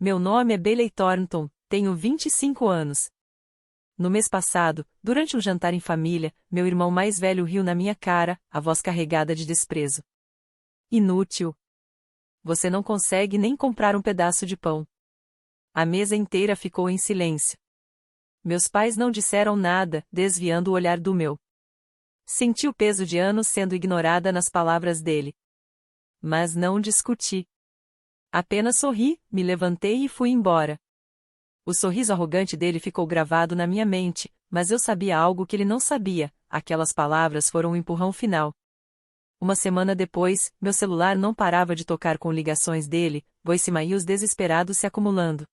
Meu nome é Bailey Thornton, tenho 25 anos. No mês passado, durante um jantar em família, meu irmão mais velho riu na minha cara, a voz carregada de desprezo. Inútil. Você não consegue nem comprar um pedaço de pão. A mesa inteira ficou em silêncio. Meus pais não disseram nada, desviando o olhar do meu. Senti o peso de anos sendo ignorada nas palavras dele. Mas não discuti. Apenas sorri, me levantei e fui embora. O sorriso arrogante dele ficou gravado na minha mente, mas eu sabia algo que ele não sabia, aquelas palavras foram um empurrão final. Uma semana depois, meu celular não parava de tocar com ligações dele, voicemails desesperados se acumulando.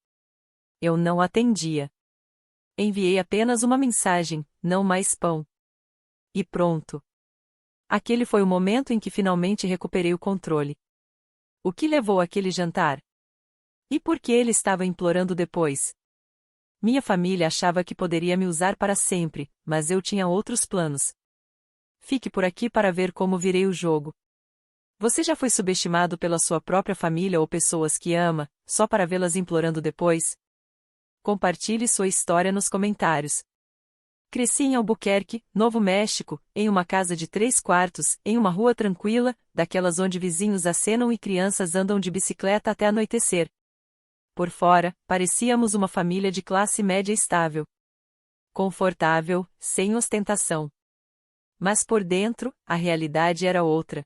Eu não atendia. Enviei apenas uma mensagem, não mais pão. E pronto. Aquele foi o momento em que finalmente recuperei o controle. O que levou àquele jantar? E por que ele estava implorando depois? Minha família achava que poderia me usar para sempre, mas eu tinha outros planos. Fique por aqui para ver como virei o jogo. Você já foi subestimado pela sua própria família ou pessoas que ama, só para vê-las implorando depois? Compartilhe sua história nos comentários. Cresci em Albuquerque, Novo México, em uma casa de 3 quartos, em uma rua tranquila, daquelas onde vizinhos acenam e crianças andam de bicicleta até anoitecer. Por fora, parecíamos uma família de classe média estável. Confortável, sem ostentação. Mas por dentro, a realidade era outra.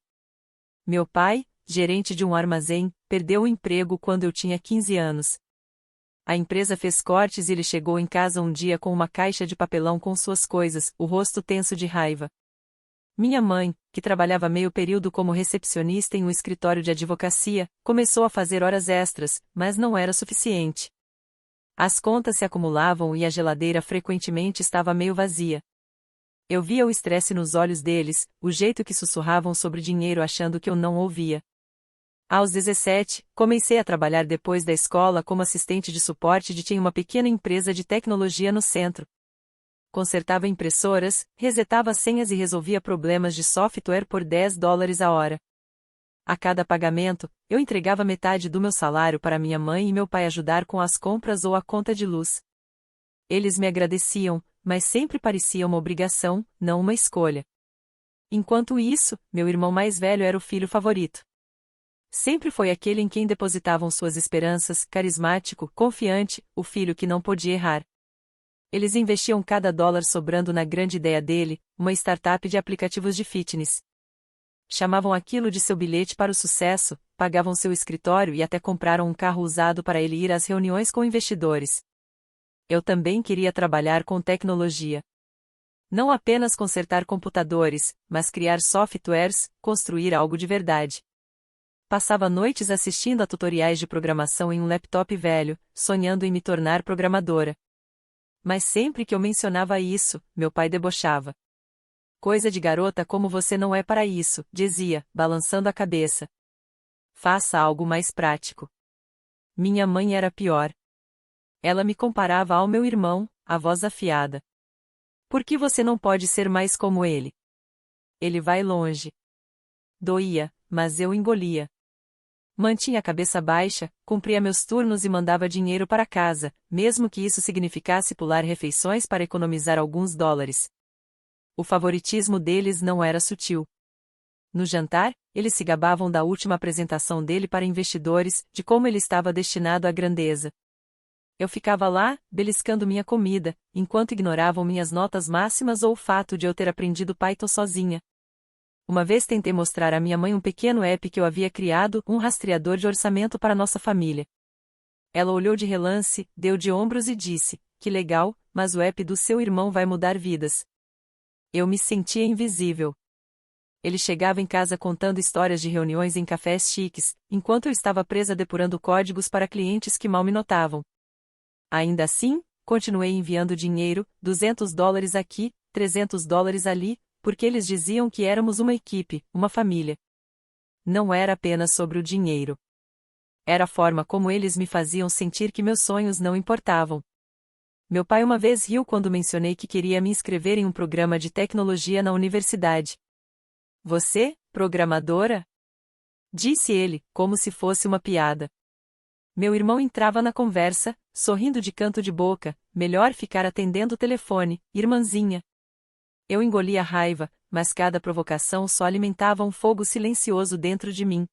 Meu pai, gerente de um armazém, perdeu o emprego quando eu tinha 15 anos. A empresa fez cortes e ele chegou em casa um dia com uma caixa de papelão com suas coisas, o rosto tenso de raiva. Minha mãe, que trabalhava meio período como recepcionista em um escritório de advocacia, começou a fazer horas extras, mas não era suficiente. As contas se acumulavam e a geladeira frequentemente estava meio vazia. Eu via o estresse nos olhos deles, o jeito que sussurravam sobre dinheiro achando que eu não ouvia. Aos 17, comecei a trabalhar depois da escola como assistente de suporte de uma pequena empresa de tecnologia no centro. Consertava impressoras, resetava senhas e resolvia problemas de software por $10 a hora. A cada pagamento, eu entregava metade do meu salário para minha mãe e meu pai ajudar com as compras ou a conta de luz. Eles me agradeciam, mas sempre parecia uma obrigação, não uma escolha. Enquanto isso, meu irmão mais velho era o filho favorito. Sempre foi aquele em quem depositavam suas esperanças, carismático, confiante, o filho que não podia errar. Eles investiam cada dólar sobrando na grande ideia dele, uma startup de aplicativos de fitness. Chamavam aquilo de seu bilhete para o sucesso, pagavam seu escritório e até compraram um carro usado para ele ir às reuniões com investidores. Eu também queria trabalhar com tecnologia. Não apenas consertar computadores, mas criar softwares, construir algo de verdade. Passava noites assistindo a tutoriais de programação em um laptop velho, sonhando em me tornar programadora. Mas sempre que eu mencionava isso, meu pai debochava. Coisa de garota como você não é para isso, dizia, balançando a cabeça. Faça algo mais prático. Minha mãe era pior. Ela me comparava ao meu irmão, a voz afiada. Por que você não pode ser mais como ele? Ele vai longe. Doía, mas eu engolia. Mantinha a cabeça baixa, cumpria meus turnos e mandava dinheiro para casa, mesmo que isso significasse pular refeições para economizar alguns dólares. O favoritismo deles não era sutil. No jantar, eles se gabavam da última apresentação dele para investidores, de como ele estava destinado à grandeza. Eu ficava lá, beliscando minha comida, enquanto ignoravam minhas notas máximas ou o fato de eu ter aprendido Python sozinha. Uma vez tentei mostrar à minha mãe um pequeno app que eu havia criado, um rastreador de orçamento para nossa família. Ela olhou de relance, deu de ombros e disse, que legal, mas o app do seu irmão vai mudar vidas. Eu me sentia invisível. Ele chegava em casa contando histórias de reuniões em cafés chiques, enquanto eu estava presa depurando códigos para clientes que mal me notavam. Ainda assim, continuei enviando dinheiro, $200 aqui, $300 ali, porque eles diziam que éramos uma equipe, uma família. Não era apenas sobre o dinheiro. Era a forma como eles me faziam sentir que meus sonhos não importavam. Meu pai uma vez riu quando mencionei que queria me inscrever em um programa de tecnologia na universidade. Você, programadora? Disse ele, como se fosse uma piada. Meu irmão entrava na conversa, sorrindo de canto de boca, melhor ficar atendendo o telefone, irmãzinha. Eu engolia a raiva, mas cada provocação só alimentava um fogo silencioso dentro de mim.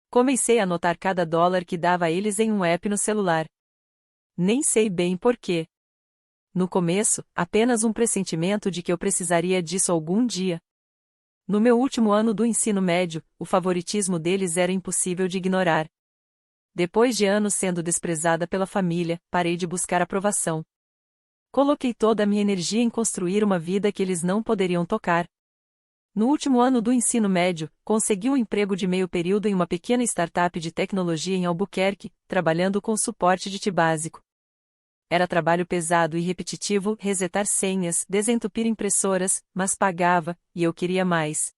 Comecei a anotar cada dólar que dava a eles em um app no celular. Nem sei bem porquê. No começo, apenas um pressentimento de que eu precisaria disso algum dia. No meu último ano do ensino médio, o favoritismo deles era impossível de ignorar. Depois de anos sendo desprezada pela família, parei de buscar aprovação. Coloquei toda a minha energia em construir uma vida que eles não poderiam tocar. No último ano do ensino médio, consegui um emprego de meio período em uma pequena startup de tecnologia em Albuquerque, trabalhando com suporte de TI básico. Era trabalho pesado e repetitivo, resetar senhas, desentupir impressoras, mas pagava, e eu queria mais.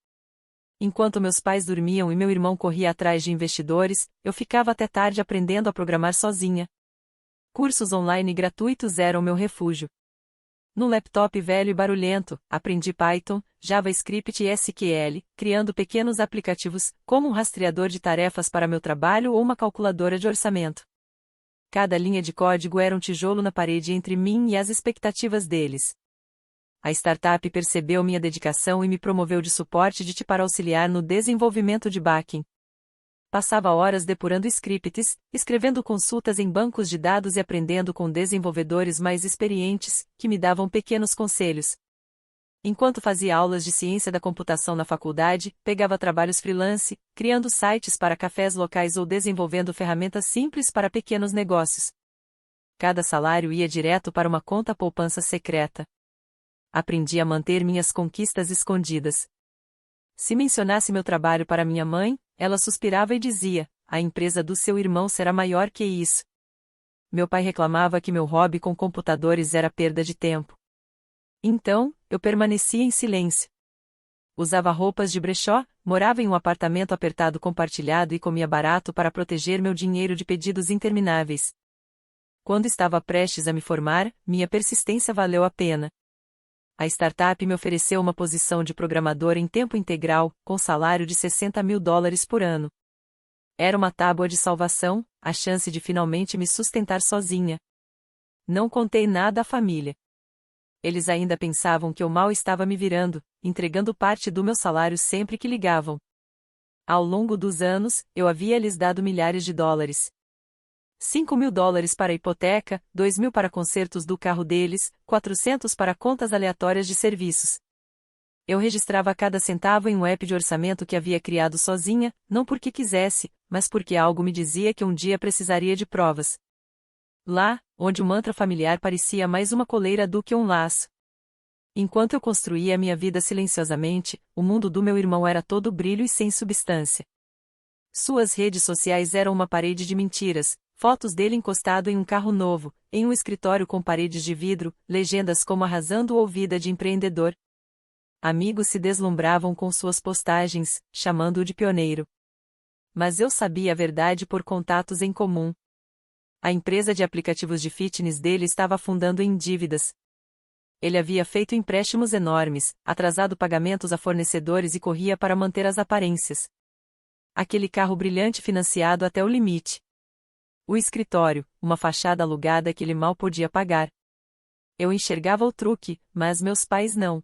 Enquanto meus pais dormiam e meu irmão corria atrás de investidores, eu ficava até tarde aprendendo a programar sozinha. Cursos online gratuitos eram meu refúgio. No laptop velho e barulhento, aprendi Python, JavaScript e SQL, criando pequenos aplicativos, como um rastreador de tarefas para meu trabalho ou uma calculadora de orçamento. Cada linha de código era um tijolo na parede entre mim e as expectativas deles. A startup percebeu minha dedicação e me promoveu de suporte de TI para auxiliar no desenvolvimento de back-end. Passava horas depurando scripts, escrevendo consultas em bancos de dados e aprendendo com desenvolvedores mais experientes, que me davam pequenos conselhos. Enquanto fazia aulas de ciência da computação na faculdade, pegava trabalhos freelance, criando sites para cafés locais ou desenvolvendo ferramentas simples para pequenos negócios. Cada salário ia direto para uma conta poupança secreta. Aprendi a manter minhas conquistas escondidas. Se mencionasse meu trabalho para minha mãe, ela suspirava e dizia: a empresa do seu irmão será maior que isso. Meu pai reclamava que meu hobby com computadores era perda de tempo. Então, eu permanecia em silêncio. Usava roupas de brechó, morava em um apartamento apertado compartilhado e comia barato para proteger meu dinheiro de pedidos intermináveis. Quando estava prestes a me formar, minha persistência valeu a pena. A startup me ofereceu uma posição de programador em tempo integral, com salário de $60.000 por ano. Era uma tábua de salvação, a chance de finalmente me sustentar sozinha. Não contei nada à família. Eles ainda pensavam que eu mal estava me virando, entregando parte do meu salário sempre que ligavam. Ao longo dos anos, eu havia lhes dado milhares de dólares. $5.000 para a hipoteca, $2.000 para consertos do carro deles, $400 para contas aleatórias de serviços. Eu registrava cada centavo em um app de orçamento que havia criado sozinha, não porque quisesse, mas porque algo me dizia que um dia precisaria de provas. Lá, onde o mantra familiar parecia mais uma coleira do que um laço. Enquanto eu construía minha vida silenciosamente, o mundo do meu irmão era todo brilho e sem substância. Suas redes sociais eram uma parede de mentiras, fotos dele encostado em um carro novo, em um escritório com paredes de vidro, legendas como arrasando ou vida de empreendedor. Amigos se deslumbravam com suas postagens, chamando-o de pioneiro. Mas eu sabia a verdade por contatos em comum. A empresa de aplicativos de fitness dele estava afundando em dívidas. Ele havia feito empréstimos enormes, atrasado pagamentos a fornecedores e corria para manter as aparências. Aquele carro brilhante financiado até o limite. O escritório, uma fachada alugada que ele mal podia pagar. Eu enxergava o truque, mas meus pais não.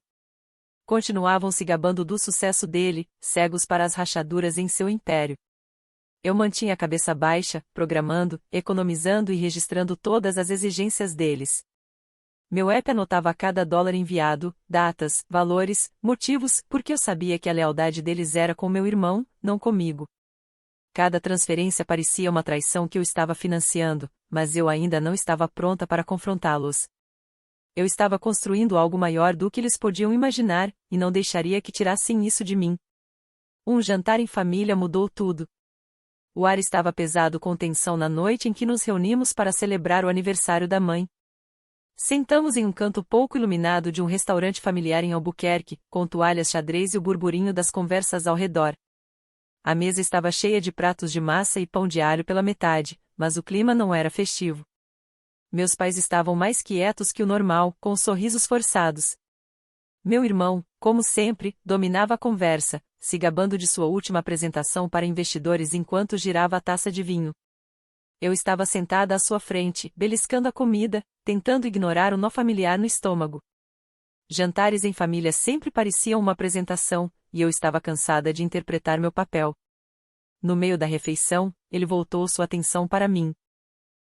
Continuavam se gabando do sucesso dele, cegos para as rachaduras em seu império. Eu mantinha a cabeça baixa, programando, economizando e registrando todas as exigências deles. Meu app anotava cada dólar enviado, datas, valores, motivos, porque eu sabia que a lealdade deles era com meu irmão, não comigo. Cada transferência parecia uma traição que eu estava financiando, mas eu ainda não estava pronta para confrontá-los. Eu estava construindo algo maior do que eles podiam imaginar, e não deixaria que tirassem isso de mim. Um jantar em família mudou tudo. O ar estava pesado com tensão na noite em que nos reunimos para celebrar o aniversário da mãe. Sentamos em um canto pouco iluminado de um restaurante familiar em Albuquerque, com toalhas xadrez e o burburinho das conversas ao redor. A mesa estava cheia de pratos de massa e pão de alho pela metade, mas o clima não era festivo. Meus pais estavam mais quietos que o normal, com sorrisos forçados. Meu irmão, como sempre, dominava a conversa, se gabando de sua última apresentação para investidores enquanto girava a taça de vinho. Eu estava sentada à sua frente, beliscando a comida, tentando ignorar o nó familiar no estômago. Jantares em família sempre pareciam uma apresentação, e eu estava cansada de interpretar meu papel. No meio da refeição, ele voltou sua atenção para mim.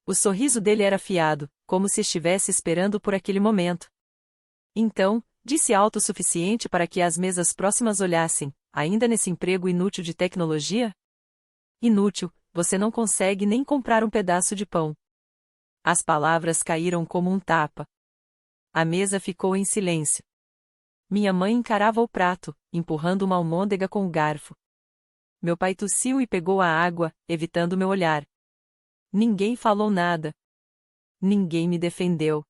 O sorriso dele era afiado, como se estivesse esperando por aquele momento. Então, disse alto o suficiente para que as mesas próximas olhassem: ainda nesse emprego inútil de tecnologia? Inútil, você não consegue nem comprar um pedaço de pão. As palavras caíram como um tapa. A mesa ficou em silêncio. Minha mãe encarava o prato, empurrando uma almôndega com o garfo. Meu pai tossiu e pegou a água, evitando meu olhar. Ninguém falou nada. Ninguém me defendeu.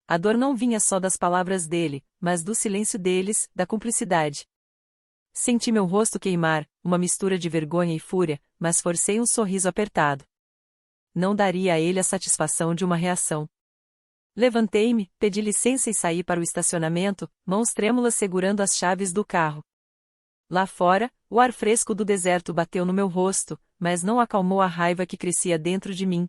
A dor não vinha só das palavras dele, mas do silêncio deles, da cumplicidade. Senti meu rosto queimar, uma mistura de vergonha e fúria, mas forcei um sorriso apertado. Não daria a ele a satisfação de uma reação. Levantei-me, pedi licença e saí para o estacionamento, mãos trêmulas segurando as chaves do carro. Lá fora, o ar fresco do deserto bateu no meu rosto, mas não acalmou a raiva que crescia dentro de mim.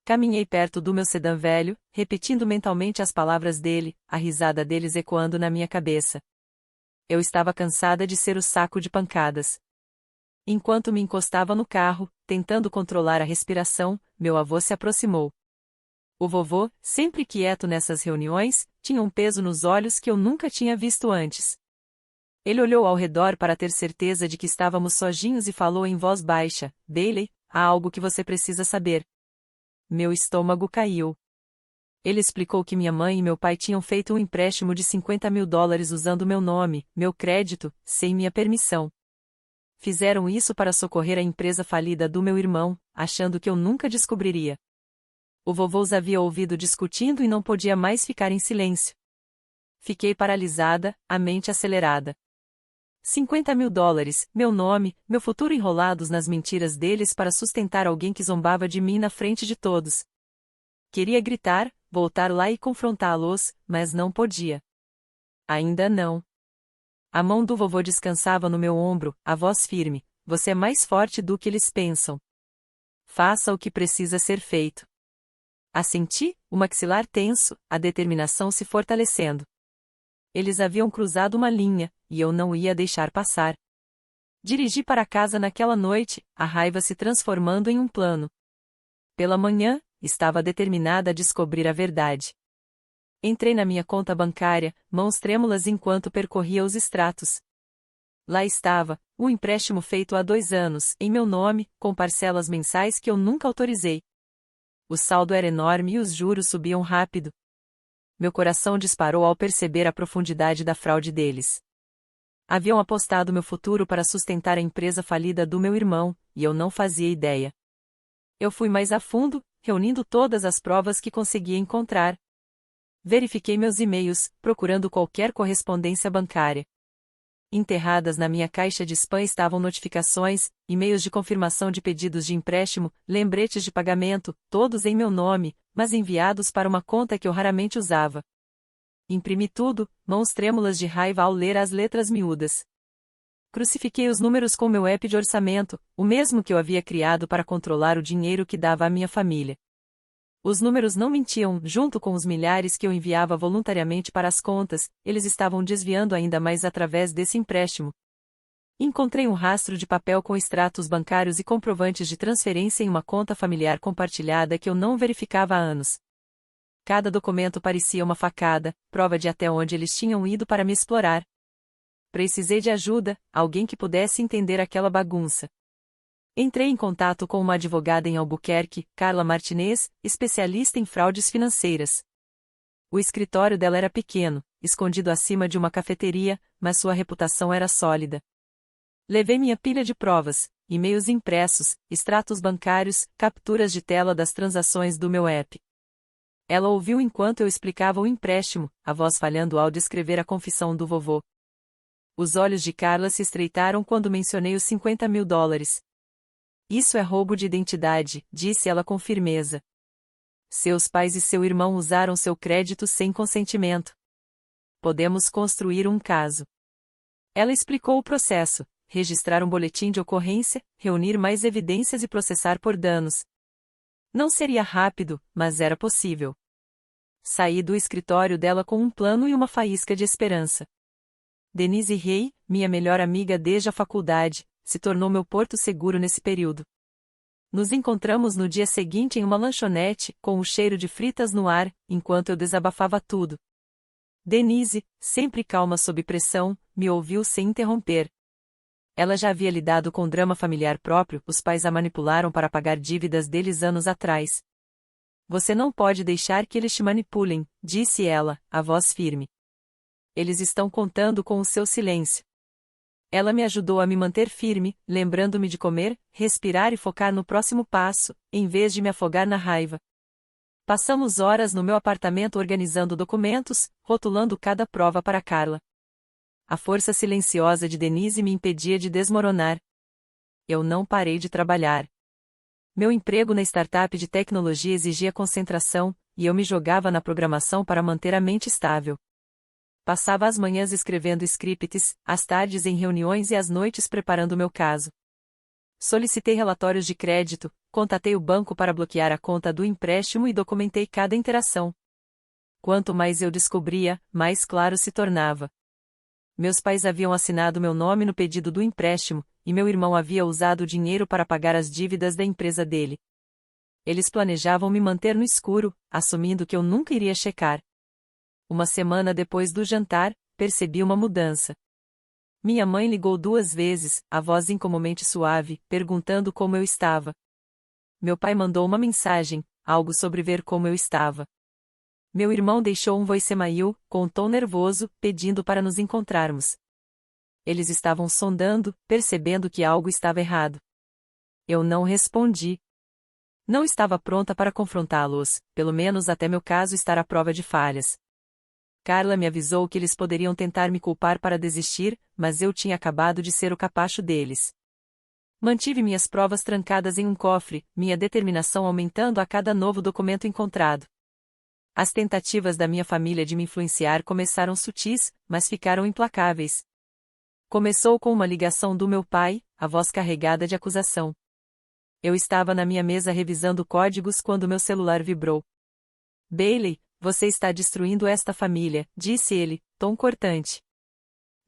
Caminhei perto do meu sedã velho, repetindo mentalmente as palavras dele, a risada deles ecoando na minha cabeça. Eu estava cansada de ser o saco de pancadas. Enquanto me encostava no carro, tentando controlar a respiração, meu avô se aproximou. O vovô, sempre quieto nessas reuniões, tinha um peso nos olhos que eu nunca tinha visto antes. Ele olhou ao redor para ter certeza de que estávamos sozinhos e falou em voz baixa: Bailey, há algo que você precisa saber. Meu estômago caiu. Ele explicou que minha mãe e meu pai tinham feito um empréstimo de $50.000 usando meu nome, meu crédito, sem minha permissão. Fizeram isso para socorrer a empresa falida do meu irmão, achando que eu nunca descobriria. O vovô os havia ouvido discutindo e não podia mais ficar em silêncio. Fiquei paralisada, a mente acelerada. $50.000, meu nome, meu futuro enrolados nas mentiras deles para sustentar alguém que zombava de mim na frente de todos. Queria gritar, voltar lá e confrontá-los, mas não podia. Ainda não. A mão do vovô descansava no meu ombro, a voz firme: você é mais forte do que eles pensam. Faça o que precisa ser feito. Assenti, o maxilar tenso, a determinação se fortalecendo. Eles haviam cruzado uma linha, e eu não ia deixar passar. Dirigi para casa naquela noite, a raiva se transformando em um plano. Pela manhã, estava determinada a descobrir a verdade. Entrei na minha conta bancária, mãos trêmulas enquanto percorria os extratos. Lá estava, um empréstimo feito há 2 anos, em meu nome, com parcelas mensais que eu nunca autorizei. O saldo era enorme e os juros subiam rápido. Meu coração disparou ao perceber a profundidade da fraude deles. Haviam apostado meu futuro para sustentar a empresa falida do meu irmão, e eu não fazia ideia. Eu fui mais a fundo, reunindo todas as provas que conseguia encontrar. Verifiquei meus e-mails, procurando qualquer correspondência bancária. Enterradas na minha caixa de spam estavam notificações, e-mails de confirmação de pedidos de empréstimo, lembretes de pagamento, todos em meu nome, mas enviados para uma conta que eu raramente usava. Imprimi tudo, mãos trêmulas de raiva ao ler as letras miúdas. Crucifiquei os números com meu app de orçamento, o mesmo que eu havia criado para controlar o dinheiro que dava à minha família. Os números não mentiam, junto com os milhares que eu enviava voluntariamente para as contas, eles estavam desviando ainda mais através desse empréstimo. Encontrei um rastro de papel com extratos bancários e comprovantes de transferência em uma conta familiar compartilhada que eu não verificava há anos. Cada documento parecia uma facada, prova de até onde eles tinham ido para me explorar. Precisei de ajuda, alguém que pudesse entender aquela bagunça. Entrei em contato com uma advogada em Albuquerque, Carla Martinez, especialista em fraudes financeiras. O escritório dela era pequeno, escondido acima de uma cafeteria, mas sua reputação era sólida. Levei minha pilha de provas, e-mails impressos, extratos bancários, capturas de tela das transações do meu app. Ela ouviu enquanto eu explicava o empréstimo, a voz falhando ao descrever a confissão do vovô. Os olhos de Carla se estreitaram quando mencionei os $50.000. Isso é roubo de identidade, disse ela com firmeza. Seus pais e seu irmão usaram seu crédito sem consentimento. Podemos construir um caso. Ela explicou o processo: registrar um boletim de ocorrência, reunir mais evidências e processar por danos. Não seria rápido, mas era possível. Saí do escritório dela com um plano e uma faísca de esperança. Denise Rey, minha melhor amiga desde a faculdade, se tornou meu porto seguro nesse período. Nos encontramos no dia seguinte em uma lanchonete, com o cheiro de fritas no ar, enquanto eu desabafava tudo. Denise, sempre calma sob pressão, me ouviu sem interromper. Ela já havia lidado com drama familiar próprio, os pais a manipularam para pagar dívidas deles anos atrás. Você não pode deixar que eles te manipulem, disse ela, a voz firme. Eles estão contando com o seu silêncio. Ela me ajudou a me manter firme, lembrando-me de comer, respirar e focar no próximo passo, em vez de me afogar na raiva. Passamos horas no meu apartamento organizando documentos, rotulando cada prova para Carla. A força silenciosa de Denise me impedia de desmoronar. Eu não parei de trabalhar. Meu emprego na startup de tecnologia exigia concentração, e eu me jogava na programação para manter a mente estável. Passava as manhãs escrevendo scripts, as tardes em reuniões e as noites preparando meu caso. Solicitei relatórios de crédito, contatei o banco para bloquear a conta do empréstimo e documentei cada interação. Quanto mais eu descobria, mais claro se tornava. Meus pais haviam assinado meu nome no pedido do empréstimo, e meu irmão havia usado o dinheiro para pagar as dívidas da empresa dele. Eles planejavam me manter no escuro, assumindo que eu nunca iria checar. Uma semana depois do jantar, percebi uma mudança. Minha mãe ligou 2 vezes, a voz incomumente suave, perguntando como eu estava. Meu pai mandou uma mensagem, algo sobre ver como eu estava. Meu irmão deixou um voicemail, com um tom nervoso, pedindo para nos encontrarmos. Eles estavam sondando, percebendo que algo estava errado. Eu não respondi. Não estava pronta para confrontá-los, pelo menos até meu caso estar à prova de falhas. Carla me avisou que eles poderiam tentar me culpar para desistir, mas eu tinha acabado de ser o capacho deles. Mantive minhas provas trancadas em um cofre, minha determinação aumentando a cada novo documento encontrado. As tentativas da minha família de me influenciar começaram sutis, mas ficaram implacáveis. Começou com uma ligação do meu pai, a voz carregada de acusação. Eu estava na minha mesa revisando códigos quando meu celular vibrou. Bailey, você está destruindo esta família, disse ele, tom cortante.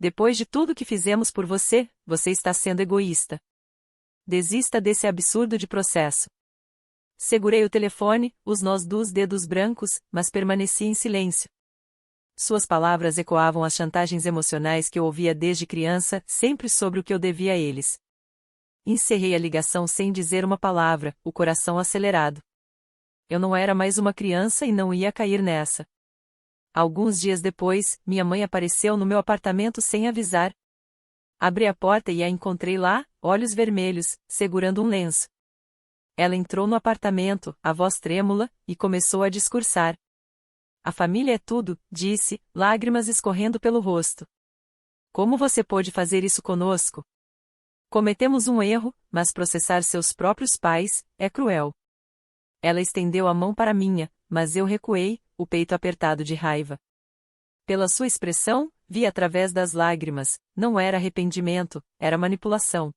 Depois de tudo que fizemos por você, você está sendo egoísta. Desista desse absurdo de processo. Segurei o telefone, os nós dos dedos brancos, mas permaneci em silêncio. Suas palavras ecoavam as chantagens emocionais que eu ouvia desde criança, sempre sobre o que eu devia a eles. Encerrei a ligação sem dizer uma palavra, o coração acelerado. Eu não era mais uma criança e não ia cair nessa. Alguns dias depois, minha mãe apareceu no meu apartamento sem avisar. Abri a porta e a encontrei lá, olhos vermelhos, segurando um lenço. Ela entrou no apartamento, a voz trêmula, e começou a discursar. A família é tudo, disse, lágrimas escorrendo pelo rosto. Como você pôde fazer isso conosco? Cometemos um erro, mas processar seus próprios pais é cruel. Ela estendeu a mão para a minha, mas eu recuei, o peito apertado de raiva. Pela sua expressão, vi através das lágrimas, não era arrependimento, era manipulação.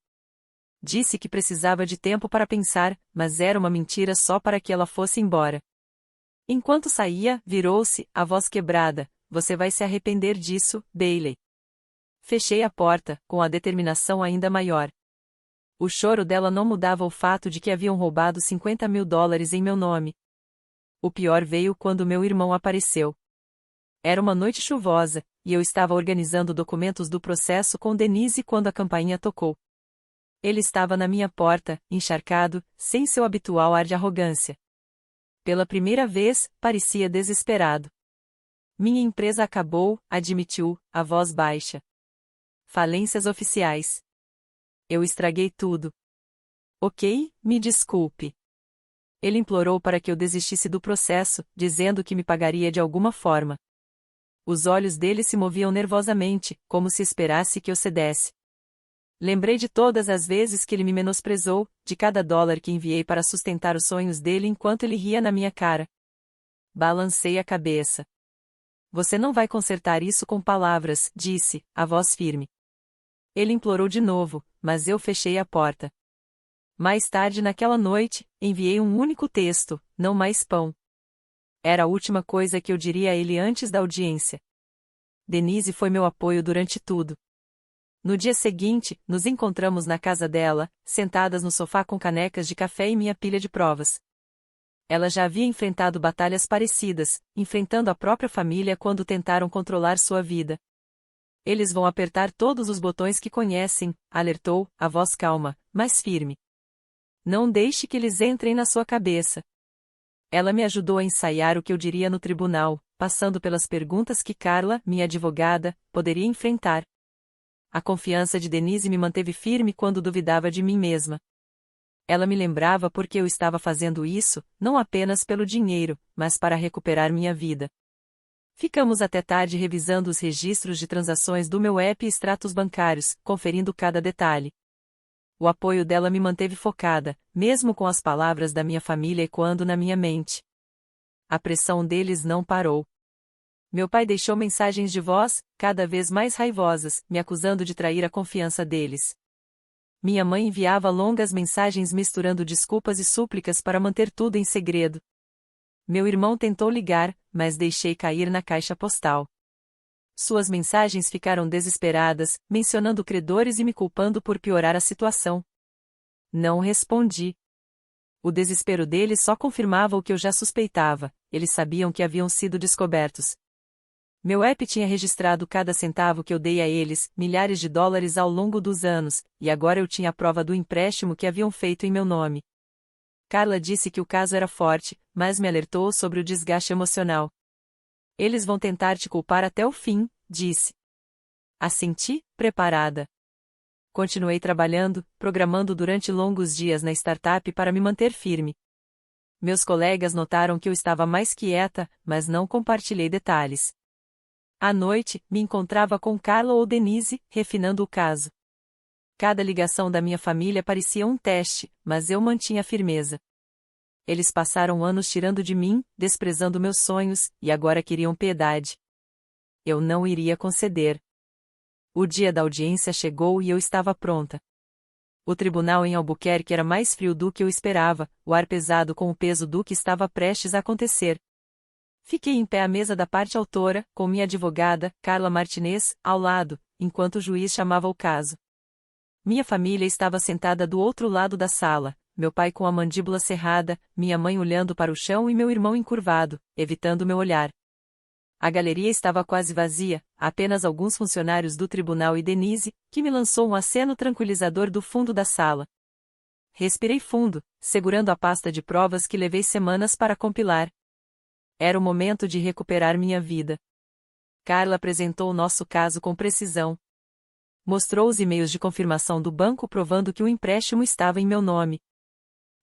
Disse que precisava de tempo para pensar, mas era uma mentira só para que ela fosse embora. Enquanto saía, virou-se, a voz quebrada, você vai se arrepender disso, Bailey. Fechei a porta, com a determinação ainda maior. O choro dela não mudava o fato de que haviam roubado $50.000 em meu nome. O pior veio quando meu irmão apareceu. Era uma noite chuvosa, e eu estava organizando documentos do processo com Denise quando a campainha tocou. Ele estava na minha porta, encharcado, sem seu habitual ar de arrogância. Pela primeira vez, parecia desesperado. Minha empresa acabou, admitiu, a voz baixa. Falências oficiais. Eu estraguei tudo. Ok, me desculpe. Ele implorou para que eu desistisse do processo, dizendo que me pagaria de alguma forma. Os olhos dele se moviam nervosamente, como se esperasse que eu cedesse. Lembrei de todas as vezes que ele me menosprezou, de cada dólar que enviei para sustentar os sonhos dele enquanto ele ria na minha cara. Balancei a cabeça. Você não vai consertar isso com palavras, disse, a voz firme. Ele implorou de novo, mas eu fechei a porta. Mais tarde naquela noite, enviei um único texto: não mais pão. Era a última coisa que eu diria a ele antes da audiência. Denise foi meu apoio durante tudo. No dia seguinte, nos encontramos na casa dela, sentadas no sofá com canecas de café e minha pilha de provas. Ela já havia enfrentado batalhas parecidas, enfrentando a própria família quando tentaram controlar sua vida. Eles vão apertar todos os botões que conhecem, alertou, a voz calma, mas firme. Não deixe que eles entrem na sua cabeça. Ela me ajudou a ensaiar o que eu diria no tribunal, passando pelas perguntas que Carla, minha advogada, poderia enfrentar. A confiança de Denise me manteve firme quando duvidava de mim mesma. Ela me lembrava porque eu estava fazendo isso, não apenas pelo dinheiro, mas para recuperar minha vida. Ficamos até tarde revisando os registros de transações do meu app e extratos bancários, conferindo cada detalhe. O apoio dela me manteve focada, mesmo com as palavras da minha família ecoando na minha mente. A pressão deles não parou. Meu pai deixou mensagens de voz, cada vez mais raivosas, me acusando de trair a confiança deles. Minha mãe enviava longas mensagens misturando desculpas e súplicas para manter tudo em segredo. Meu irmão tentou ligar, mas deixei cair na caixa postal. Suas mensagens ficaram desesperadas, mencionando credores e me culpando por piorar a situação. Não respondi. O desespero deles só confirmava o que eu já suspeitava: eles sabiam que haviam sido descobertos. Meu app tinha registrado cada centavo que eu dei a eles, milhares de dólares ao longo dos anos, e agora eu tinha a prova do empréstimo que haviam feito em meu nome. Carla disse que o caso era forte, mas me alertou sobre o desgaste emocional. Eles vão tentar te culpar até o fim, disse. Assenti, preparada. Continuei trabalhando, programando durante longos dias na startup para me manter firme. Meus colegas notaram que eu estava mais quieta, mas não compartilhei detalhes. À noite, me encontrava com Carla ou Denise, refinando o caso. Cada ligação da minha família parecia um teste, mas eu mantinha firmeza. Eles passaram anos tirando de mim, desprezando meus sonhos, e agora queriam piedade. Eu não iria conceder. O dia da audiência chegou e eu estava pronta. O tribunal em Albuquerque era mais frio do que eu esperava, o ar pesado com o peso do que estava prestes a acontecer. Fiquei em pé à mesa da parte autora, com minha advogada, Carla Martinez, ao lado, enquanto o juiz chamava o caso. Minha família estava sentada do outro lado da sala, meu pai com a mandíbula cerrada, minha mãe olhando para o chão e meu irmão encurvado, evitando meu olhar. A galeria estava quase vazia, apenas alguns funcionários do tribunal e Denise, que me lançou um aceno tranquilizador do fundo da sala. Respirei fundo, segurando a pasta de provas que levei semanas para compilar. Era o momento de recuperar minha vida. Carla apresentou o nosso caso com precisão. Mostrou os e-mails de confirmação do banco provando que o empréstimo estava em meu nome.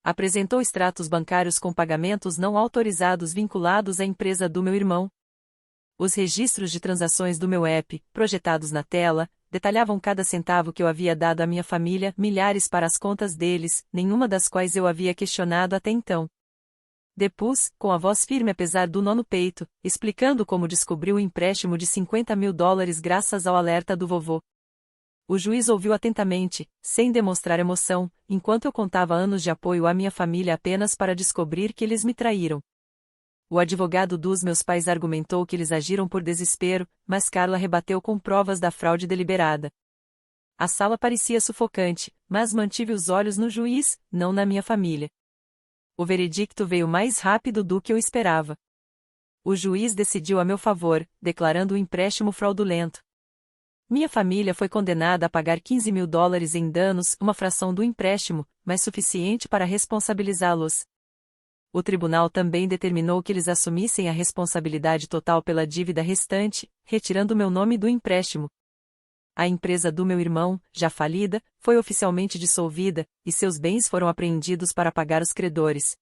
Apresentou extratos bancários com pagamentos não autorizados vinculados à empresa do meu irmão. Os registros de transações do meu app, projetados na tela, detalhavam cada centavo que eu havia dado à minha família, milhares para as contas deles, nenhuma das quais eu havia questionado até então. Depus, com a voz firme apesar do nó no peito, explicando como descobriu o empréstimo de $50.000 graças ao alerta do vovô. O juiz ouviu atentamente, sem demonstrar emoção, enquanto eu contava anos de apoio à minha família apenas para descobrir que eles me traíram. O advogado dos meus pais argumentou que eles agiram por desespero, mas Carla rebateu com provas da fraude deliberada. A sala parecia sufocante, mas mantive os olhos no juiz, não na minha família. O veredicto veio mais rápido do que eu esperava. O juiz decidiu a meu favor, declarando o empréstimo fraudulento. Minha família foi condenada a pagar $15.000 em danos, uma fração do empréstimo, mas suficiente para responsabilizá-los. O tribunal também determinou que eles assumissem a responsabilidade total pela dívida restante, retirando meu nome do empréstimo. A empresa do meu irmão, já falida, foi oficialmente dissolvida, e seus bens foram apreendidos para pagar os credores.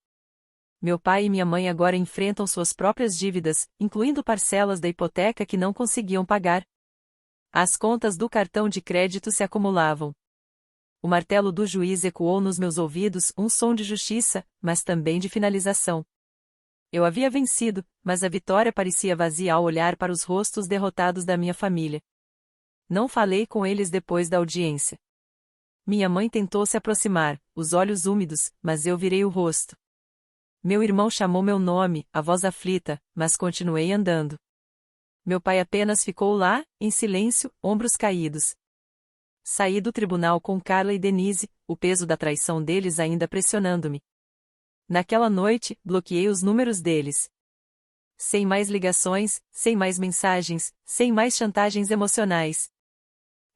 Meu pai e minha mãe agora enfrentam suas próprias dívidas, incluindo parcelas da hipoteca que não conseguiam pagar. As contas do cartão de crédito se acumulavam. O martelo do juiz ecoou nos meus ouvidos, um som de justiça, mas também de finalização. Eu havia vencido, mas a vitória parecia vazia ao olhar para os rostos derrotados da minha família. Não falei com eles depois da audiência. Minha mãe tentou se aproximar, os olhos úmidos, mas eu virei o rosto. Meu irmão chamou meu nome, a voz aflita, mas continuei andando. Meu pai apenas ficou lá, em silêncio, ombros caídos. Saí do tribunal com Carla e Denise, o peso da traição deles ainda pressionando-me. Naquela noite, bloqueei os números deles. Sem mais ligações, sem mais mensagens, sem mais chantagens emocionais.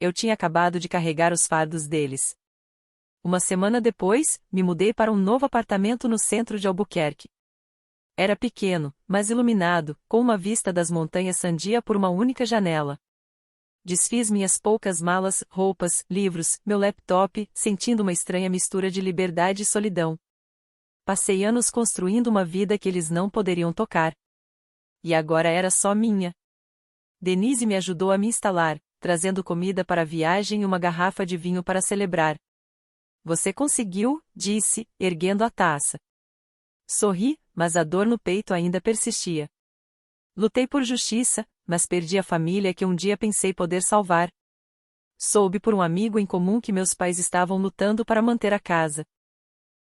Eu tinha acabado de carregar os fardos deles. Uma semana depois, me mudei para um novo apartamento no centro de Albuquerque. Era pequeno, mas iluminado, com uma vista das montanhas Sandia por uma única janela. Desfiz minhas poucas malas, roupas, livros, meu laptop, sentindo uma estranha mistura de liberdade e solidão. Passei anos construindo uma vida que eles não poderiam tocar. E agora era só minha. Denise me ajudou a me instalar, trazendo comida para a viagem e uma garrafa de vinho para celebrar. Você conseguiu, disse, erguendo a taça. Sorri, mas a dor no peito ainda persistia. Lutei por justiça, mas perdi a família que um dia pensei poder salvar. Soube por um amigo em comum que meus pais estavam lutando para manter a casa.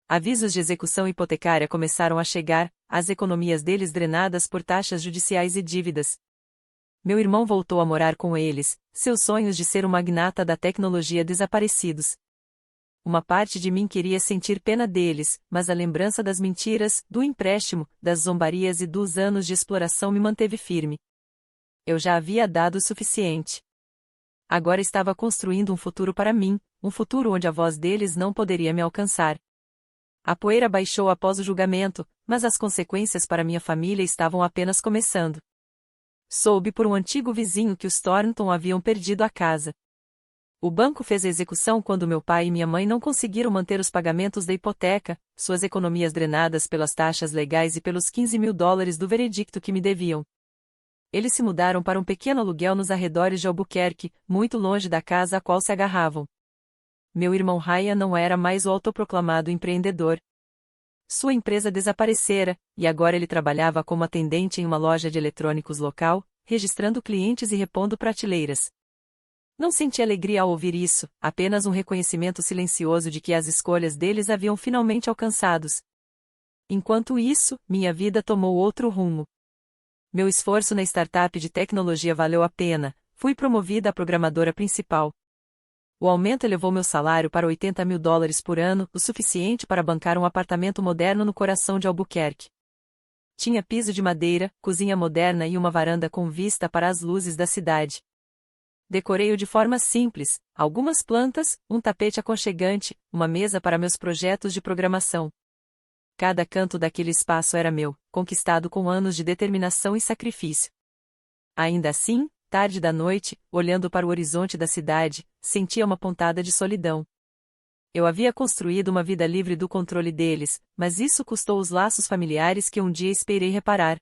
Avisos de execução hipotecária começaram a chegar, as economias deles drenadas por taxas judiciais e dívidas. Meu irmão voltou a morar com eles, seus sonhos de ser um magnata da tecnologia desaparecidos. Uma parte de mim queria sentir pena deles, mas a lembrança das mentiras, do empréstimo, das zombarias e dos anos de exploração me manteve firme. Eu já havia dado o suficiente. Agora estava construindo um futuro para mim, um futuro onde a voz deles não poderia me alcançar. A poeira baixou após o julgamento, mas as consequências para minha família estavam apenas começando. Soube por um antigo vizinho que os Thornton haviam perdido a casa. O banco fez a execução quando meu pai e minha mãe não conseguiram manter os pagamentos da hipoteca, suas economias drenadas pelas taxas legais e pelos $15.000 do veredicto que me deviam. Eles se mudaram para um pequeno aluguel nos arredores de Albuquerque, muito longe da casa a qual se agarravam. Meu irmão Ryan não era mais o autoproclamado empreendedor. Sua empresa desaparecera, e agora ele trabalhava como atendente em uma loja de eletrônicos local, registrando clientes e repondo prateleiras. Não senti alegria ao ouvir isso, apenas um reconhecimento silencioso de que as escolhas deles haviam finalmente alcançados. Enquanto isso, minha vida tomou outro rumo. Meu esforço na startup de tecnologia valeu a pena, fui promovida a programadora principal. O aumento elevou meu salário para $80.000 por ano, o suficiente para bancar um apartamento moderno no coração de Albuquerque. Tinha piso de madeira, cozinha moderna e uma varanda com vista para as luzes da cidade. Decorei-o de forma simples, algumas plantas, um tapete aconchegante, uma mesa para meus projetos de programação. Cada canto daquele espaço era meu, conquistado com anos de determinação e sacrifício. Ainda assim, tarde da noite, olhando para o horizonte da cidade, sentia uma pontada de solidão. Eu havia construído uma vida livre do controle deles, mas isso custou os laços familiares que um dia esperei reparar.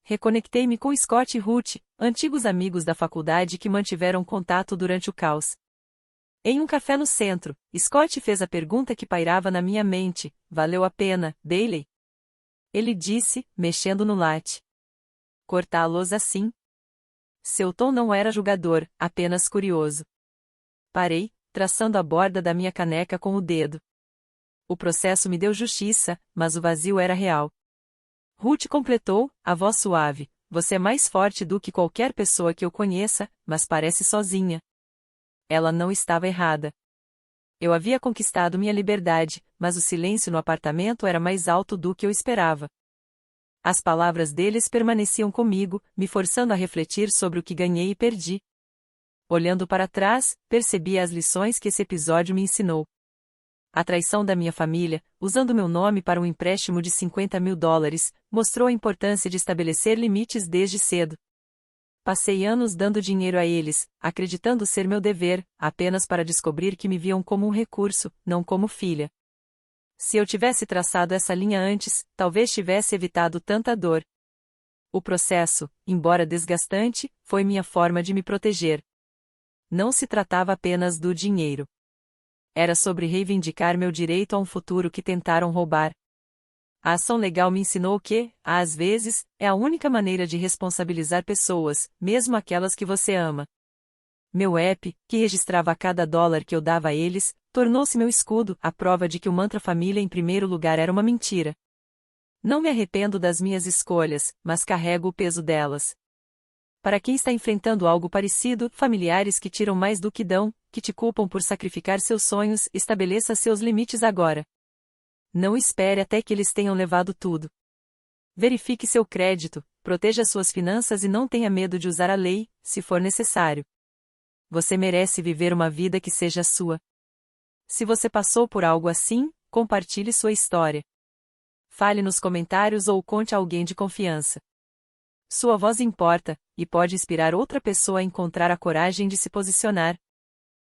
Reconectei-me com Scott e Ruth, antigos amigos da faculdade que mantiveram contato durante o caos. Em um café no centro, Scott fez a pergunta que pairava na minha mente: valeu a pena, Bailey? Ele disse, mexendo no latte. Cortá-los assim? Seu tom não era julgador, apenas curioso. Parei, traçando a borda da minha caneca com o dedo. O processo me deu justiça, mas o vazio era real. Ruth completou, a voz suave: você é mais forte do que qualquer pessoa que eu conheça, mas parece sozinha. Ela não estava errada. Eu havia conquistado minha liberdade, mas o silêncio no apartamento era mais alto do que eu esperava. As palavras deles permaneciam comigo, me forçando a refletir sobre o que ganhei e perdi. Olhando para trás, percebi as lições que esse episódio me ensinou. A traição da minha família, usando meu nome para um empréstimo de $50.000, mostrou a importância de estabelecer limites desde cedo. Passei anos dando dinheiro a eles, acreditando ser meu dever, apenas para descobrir que me viam como um recurso, não como filha. Se eu tivesse traçado essa linha antes, talvez tivesse evitado tanta dor. O processo, embora desgastante, foi minha forma de me proteger. Não se tratava apenas do dinheiro. Era sobre reivindicar meu direito a um futuro que tentaram roubar. A ação legal me ensinou que, às vezes, é a única maneira de responsabilizar pessoas, mesmo aquelas que você ama. Meu app, que registrava a cada dólar que eu dava a eles, tornou-se meu escudo, a prova de que o mantra família em primeiro lugar era uma mentira. Não me arrependo das minhas escolhas, mas carrego o peso delas. Para quem está enfrentando algo parecido, familiares que tiram mais do que dão, que te culpam por sacrificar seus sonhos, estabeleça seus limites agora. Não espere até que eles tenham levado tudo. Verifique seu crédito, proteja suas finanças e não tenha medo de usar a lei, se for necessário. Você merece viver uma vida que seja sua. Se você passou por algo assim, compartilhe sua história. Fale nos comentários ou conte a alguém de confiança. Sua voz importa, e pode inspirar outra pessoa a encontrar a coragem de se posicionar.